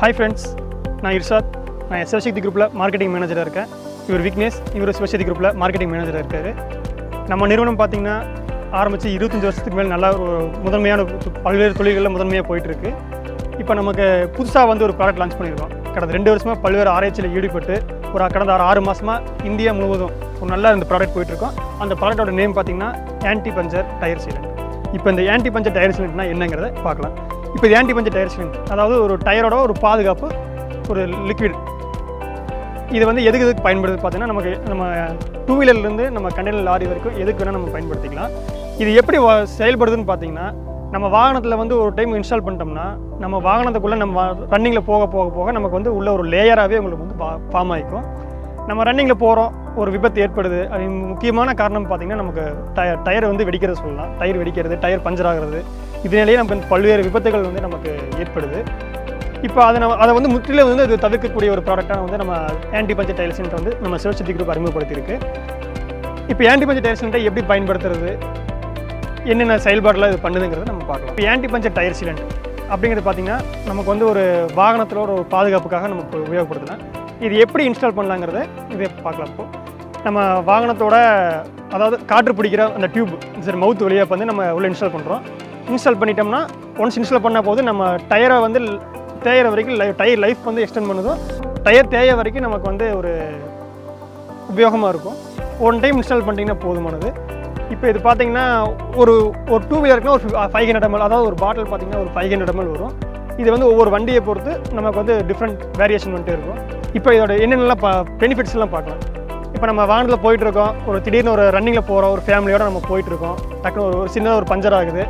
Hi friends, நான் இர்ஷாத். நான் சிவசக்தி குரூப்பில் மார்க்கெட்டிங் மேனேஜராக இருக்கேன். இவர் விக்னேஷ், இவர் சிவசக்தி குரூப்பில் மார்க்கெட்டிங் மேனேஜராக இருக்கார். நம்ம நிறுவனம் பார்த்திங்கன்னா ஆரம்பித்து 25 வருஷத்துக்கு மேலே நல்லா ஒரு முதன்மையான பல்வேறு தொழில்களில் முதன்மையாக போயிட்டுருக்கு. இப்போ நமக்கு புதுசாக ஒரு ப்ராடக்ட் லான்ச் பண்ணியிருக்கோம். கடந்த 2 வருஷமாக பல்வேறு ஆராய்ச்சியில் ஈடுபட்டு கடந்த 6 மாதமாக இந்தியா முழுவதும் ஒரு நல்ல இந்த ப்ராடக்ட் போயிட்டுருக்கோம். அந்த ப்ராடக்டோட நேம் பார்த்திங்கன்னா ஆன்டி பஞ்சர் டயர் சீலண்ட். இப்போ இந்த ஆன்டி பஞ்சர் டயர் சீலண்ட்னா என்னங்கிறத பார்க்கலாம். இப்போ இது ஆன்டி பஞ்சர் டயர் சீலண்ட், அதாவது ஒரு டயரோட ஒரு பாதுகாப்பு ஒரு லிக்விட். இது எதுக்கு பயன்படுது பார்த்தீங்கன்னா, நம்ம 2 வீலர்லேருந்து நம்ம கண்டெய்னர் லாரி வரைக்கும் எதுக்கு வேணால் நம்ம பயன்படுத்திக்கலாம். இது எப்படி செயல்படுதுன்னு பார்த்தீங்கன்னா, நம்ம வாகனத்தில் ஒரு டைம் இன்ஸ்டால் பண்ணிட்டோம்னா நம்ம வாகனத்துக்குள்ளே நம்ம ரன்னிங்கில் போக போக போக நமக்கு உள்ள ஒரு லேயராகவே உங்களுக்கு ஃபார்ம் ஆகிக்கும். நம்ம ரன்னிங்கில் போகிறோம், ஒரு விபத்து ஏற்படுது. அது முக்கியமான காரணம் பார்த்திங்கன்னா நமக்கு டயர் வெடிக்கிறது சொல்லலாம். டயர் வெடிக்கிறது, டயர் பஞ்சர் ஆகிறது, இதனாலேயே நமக்கு பல்வேறு விபத்துகள் நமக்கு ஏற்படுது. இப்போ அதை முற்றிலும் இது தவிர்க்கக்கூடிய ஒரு ப்ராடக்டாக நம்ம ஆன்டி பஞ்சர் டயர் சீலண்ட் நம்ம சிவசக்தி குரூப் அறிமுகப்படுத்தியிருக்கு. இப்போ ஆன்டி பஞ்சர் டயர் சீலண்ட்டை எப்படி பயன்படுத்துறது, என்னென்ன செயல்பாடுலாம் இது பண்ணுதுங்கிறத நம்ம பார்க்கலாம். இப்போ ஆன்டி பஞ்சர் டயர் சீலண்ட் அப்படிங்கிறது பார்த்திங்கன்னா நமக்கு ஒரு வாகனத்தில் ஒரு பாதுகாப்புக்காக நமக்கு உபயோகப்படுத்தலாம். இது எப்படி இன்ஸ்டால் பண்ணலாங்கிறத இதை பார்க்கலாம். இப்போ நம்ம வாகனத்தோட அதாவது காற்று பிடிக்கிற அந்த டியூப் சரி மவுத் வழியாக நம்ம உள்ள இன்ஸ்டால் பண்ணுறோம். இன்ஸ்டால் பண்ணிட்டோம்னா ஒன்ஸ் இன்ஸ்டால் பண்ணால் போது நம்ம டயரை தேயிற வரைக்கும் டயர் லைஃப் எக்ஸ்டெண்ட் பண்ணுதோ, டயர் தேய வரைக்கும் நமக்கு ஒரு உபயோகமாக இருக்கும். ஒன் டைம் இன்ஸ்டால் பண்ணிட்டீங்கன்னா போதுமானது. இப்போ இது பார்த்தீங்கன்னா ஒரு 2 வீலருக்குனா ஒரு 500 ml, அதாவது ஒரு பாட்டில் பார்த்தீங்கன்னா ஒரு 500 ml வரும். இது ஒவ்வொரு வண்டியை பொறுத்து நமக்கு டிஃப்ரெண்ட் வேரியேஷன் இருக்கும். இப்போ இதோட என்னென்னலாம் பெனிஃபிட்ஸ்லாம் பார்க்கலாம். இப்போ நம்ம வாகனத்தில் போயிட்டுருக்கோம், ஒரு திடீர்னு ஒரு ரன்னிங்கில் போகிறோம், ஒரு ஃபேமிலியோடு நம்ம போயிட்டுருக்கோம், டக்குனு ஒரு சின்ன ஒரு பஞ்சர் ஆகுது.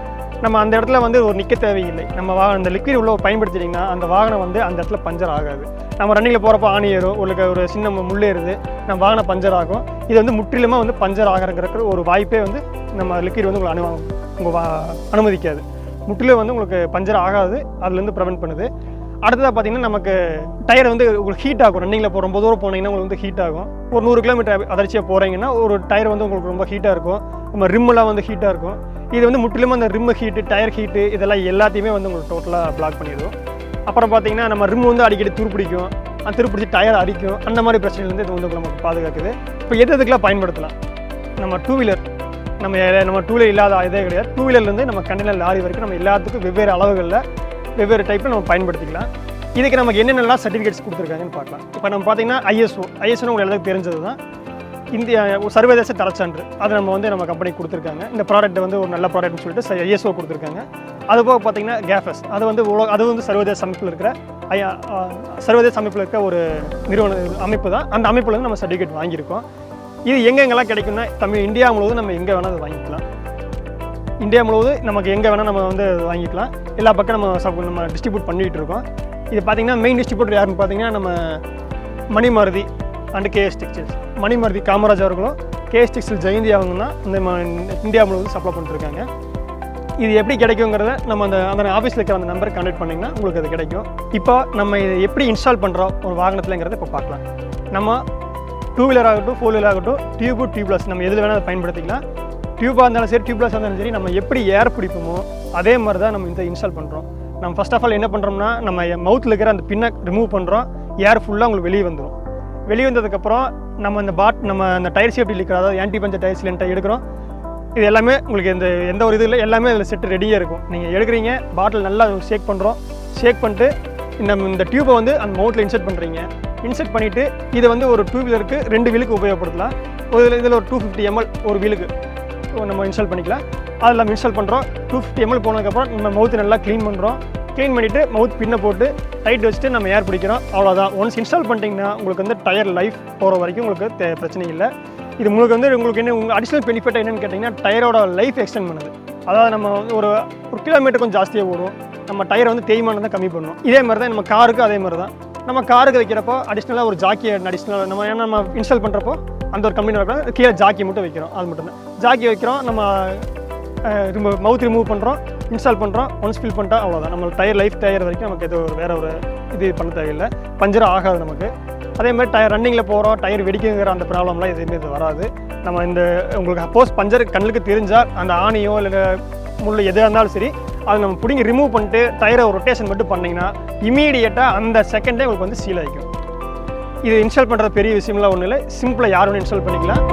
நம்ம அந்த இடத்துல ஒரு நிற்க தேவையில்லை. நம்ம அந்த லிக்விட் உள்ள பயன்படுத்திட்டிங்கன்னா அந்த வாகனம் அந்த இடத்துல பஞ்சர் ஆகாது. நம்ம ரன்னிங்கில் போகிறப்போ ஆணி ஏறும், உங்களுக்கு ஒரு சின்ன முள்ளேறுது, நம்ம வாகனம் பஞ்சர் ஆகும். இது முற்றிலுமாக பஞ்சர் ஆகிறங்கிற ஒரு வாய்ப்பே நம்ம லிக்விட் உங்களுக்கு அனுமதிக்காது. முற்றிலும் உங்களுக்கு பஞ்சர் ஆகாது, அதுலேருந்து ப்ரிவென்ட் பண்ணுது. அடுத்ததாக பார்த்தீங்கன்னா நமக்கு டயர் உங்களுக்கு ஹீட் ஆகும். ரன்னிங்கில் ரொம்ப தூரம் போனீங்கன்னா உங்களுக்கு ஹீட் ஆகும். ஒரு 100 கிலோமீட்டர் அதிர்ச்சியாக போகிறீங்கன்னா ஒரு டயர் உங்களுக்கு ரொம்ப ஹீட்டாக இருக்கும். நம்ம ரிம்மெல்லாம் ஹீட்டாக இருக்கும். இது முற்றிலுமாக அந்த ரிம்மு ஹீட்டு, டயர் ஹீட்டு இதெல்லாம் எல்லாத்தையுமே உங்களுக்கு டோட்டலாக பிளாக் பண்ணிடும். அப்புறம் பார்த்தீங்கன்னா நம்ம ரிம் அடிக்கடி துருப்பிடிக்கும், அந்த துருப்பிடிச்சி டயர் அரிக்கும். அந்த மாதிரி பிரச்சனைலேருந்து இது நமக்கு பாதுகாக்குது. இப்போ எதுக்கெல்லாம் பயன்படுத்தலாம்? நம்ம 2 வீலர் நம்ம 2 வீலர் இல்லாத இதே கிடையாது. 2 வீலர்லேருந்து நம்ம கண்டெய்னர் லாரி வரைக்கும் நம்ம எல்லாத்துக்கும் வெவ்வேறு அளவுகளில் வெவ்வேறு டைப்பில் நம்ம பயன்படுத்திக்கலாம். இதுக்கு நமக்கு என்னென்னலாம் சர்டிஃபிகேட்ஸ் கொடுத்துருக்காங்கன்னு பார்க்கலாம். இப்போ நம்ம பார்த்தீங்கன்னா ஐஎஸ்ஓ உங்களுக்கு எல்லாத்துக்கும் தெரிஞ்சது தான். இந்தியா சர்வதேச தரச்சான்று அது நம்ம கம்பெனிக்கு கொடுத்துருக்காங்க. இந்த ப்ராடக்ட் ஒரு நல்ல ப்ராடக்ட்னு சொல்லிட்டு ஐஎஸ்ஓ கொடுத்துருக்காங்க. அதுபோக பார்த்தீங்கன்னா கேஃபஸ் அது சர்வதேச அமைப்பில் இருக்கிற சர்வதேச அமைப்பில் இருக்க ஒரு நிறுவன அமைப்பு தான். அந்த அமைப்பில் நம்ம சர்டிஃபிகேட் வாங்கியிருக்கோம். இது எங்கெங்கெல்லாம் கிடைக்குன்னா இந்தியா முழுவதும் நம்ம எங்கே வேணால் அது வாங்கிக்கலாம். இந்தியா முழுவதும் நமக்கு எங்கே வேணால் நம்ம வாங்கிக்கலாம். எல்லா பக்கம் நம்ம டிஸ்ட்ரிபியூட் பண்ணிகிட்டு இருக்கோம். இது பார்த்திங்கன்னா மெயின் டிஸ்ட்ரிபியூட்டர் யாருன்னு பார்த்தீங்கன்னா நம்ம மணிமாருதி அண்டு கேஎஸ் டெக்ஸ்டைல்ஸ். மணிமாருதி காமராஜ் அவர்களும் கேஎஸ் டெக்ஸ்டைல் ஜெயந்தி அவங்க தான் இந்த இந்தியா முழுவதும் சப்ளை பண்ணிட்டுருக்காங்க. இது எப்படி கிடைக்குங்கிறத நம்ம அந்த ஆஃபீஸில் இருக்கிற அந்த நம்பருக்கு கான்டெக்ட் பண்ணிங்கன்னா உங்களுக்கு அது கிடைக்கும். இப்போ நம்ம இதை எப்படி இன்ஸ்டால் பண்ணுறோம் ஒரு வாகனத்துலங்கிறத இப்போ பார்க்கலாம். நம்ம 2 வீலர் ஆகட்டும் 4 வீலர் ஆகட்டும் டியூப்லெஸ் நம்ம எதில் வேணால் அதை பயன்படுத்திக்கலாம். டியூபாக இருந்தாலும் சரி டியூப்லெஸ் இருந்தாலும் சரி நம்ம எப்படி ஏர் பிடிப்போமோ அதே மாதிரி தான் நம்ம இந்த இன்ஸ்டால் பண்ணுறோம். நம்ம ஃபர்ஸ்ட் ஆஃப் ஆல் என்ன பண்ணுறோம்னா நம்ம மவுத்தில் இருக்கிற அந்த பின்னை ரிமூவ் பண்ணுறோம். ஏர் ஃபுல்லாக உங்களுக்கு வெளியே வந்துடும். வெளியே வந்ததுக்கப்புறம் நம்ம அந்த டயர் சேஃப்டி லிக்விட், அதாவது ஆன்டி பஞ்சர் டயர் சீலண்ட்டை எடுக்கிறோம். இது எல்லாமே உங்களுக்கு எந்த ஒரு இது இல்லை, எல்லாமே அதில் செட்டு ரெடியாக இருக்கும். நீங்கள் எடுக்கிறீங்க, பாட்டில் நல்லா ஷேக் பண்ணுறோம். ஷேக் பண்ணிட்டு இந்த டியூப்பை அந்த மவுத்தில் இன்செர்ட் பண்ணுறீங்க. இன்செர்ட் பண்ணிவிட்டு இதை ஒரு 2 வீலருக்கு 2 வீலுக்கு உபயோகப்படுத்தலாம். இதில் ஒரு 250 ml ஒரு வீலுக்கு நம்ம இன்ஸ்டால் பண்ணிக்கலாம். அதில் நம்ம இன்ஸ்டால் பண்ணுறோம். 250 ml போனதுக்கப்புறம் நம்ம மவுத்து நல்லா க்ளீன் பண்ணுறோம். க்ளீன் பண்ணிவிட்டு மவுத் பின்னை போட்டு டைட் வச்சுட்டு நம்ம ஏர் பிடிக்கிறோம். அவ்வளோதான். ஒன்ஸ் இன்ஸ்டால் பண்ணிட்டீங்கன்னா உங்களுக்கு டயர் லைஃப் போகிற வரைக்கும் உங்களுக்கு பிரச்சனை இல்லை. இது உங்களுக்கு என்ன அடிஷ்னல் பெனிஃபிட் என்னென்னு கேட்டிங்கன்னா டயரோட லைஃப் எக்ஸ்டெண்ட் பண்ணுது. அதாவது நம்ம ஒரு கிலோமீட்டர் கொஞ்சம் ஜாஸ்தியாக ஓடும். நம்ம டயரை தேய்மானம் தான் கம்மி பண்ணணும். இதே மாதிரி தான் நம்ம காருக்கு அதே மாதிரி தான். நம்ம காருக்கு வைக்கிறப்போ அடிஷ்னலாக ஒரு ஜாக்கி அடிஷ்னலாக நம்ம இன்ஸ்டால் பண்ணுறப்போ அந்த ஒரு கம்பெனி வைக்கிறோம். கீழே ஜாக்கி மட்டும் வைக்கிறோம். அது மட்டும்தான் ஜாக்கி வைக்கிறோம். நம்ம மவுத் ரிமூவ் பண்ணுறோம், இன்ஸ்டால் பண்ணுறோம். ஒன்ஸ் ஃபில் பண்ணிட்டா அவ்வளோதான். நம்ம டயர் லைஃப் டயர் வரைக்கும் நமக்கு எது வேறு ஒரு இது பண்ண தேவையில்லை. பஞ்சர் ஆகாது நமக்கு. அதே மாதிரி டயர் ரன்னிங்கில் போகிறோம், டயர் வெடிக்குங்கிற அந்த ப்ராப்ளம்லாம் எதுவுமே இது வராது. நம்ம உங்களுக்கு சப்போஸ் பஞ்சர் கண்ணுக்கு தெரிஞ்சால் அந்த ஆணியோ இல்லை முள் எதாக இருந்தாலும் சரி அதை நம்ம பிடிங்கி ரிமூவ் பண்ணிட்டு டயரை ரொட்டேஷன் மட்டும் பண்ணிங்கன்னா இமீடியட்டாக அந்த செகண்டே உங்களுக்கு வந்து சீல் ஆகிக்கும். இது இன்ஸ்டால் பண்ணுறது பெரிய விஷயம்லாம் ஒன்றும் இல்லை, சிம்பிளாக யார் வேணும் இன்ஸ்டால் பண்ணிக்கலாம்.